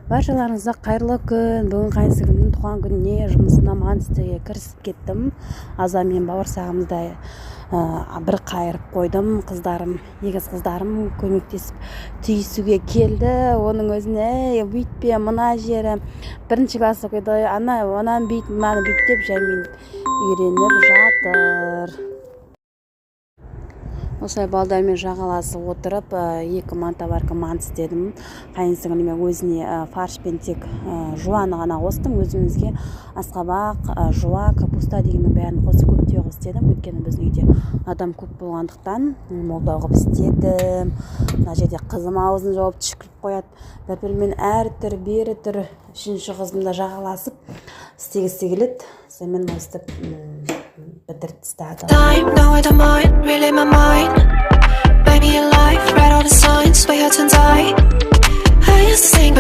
Баршаларыңызға қайырлы күн. Бүгін қайынсіңлімнің туған күніне жұмысына маңыстыға кірісіп кеттім. Аза мен бауырсағымызды бір қайырып қойдым. Қыздарым, егіз қыздарым көмектесіп түйісуге келді. Оның өзіне бүйтпе, мына жері бірінші класс оқиды. Ана, онан бүйт, мынаны бүйт деп жаймен үйреніп жатыр. Осылай балдармен жағаласып отырып, екі мантаварка мант істедім. Қайынсіңліме өзіне фаршпен тек жуаны ғана қостым. Өзімізге асқабақ, жуа, капуста дегеннің бәрін қосып көптеу істедім. Өйткені біздің үйде адам көп болғандықтан молдау қылып істедім. Мына жерде қызым аузын жауып түшкіріп қояды. Дәптермен әр түр, бері түр, үшінші қызымда жағаласып істегісі келеді. Сонымен өстіп бітіріп тастадым. Now I don't mind, really my mind. Baby alive, read all the signs, but you're tonight. I used to sing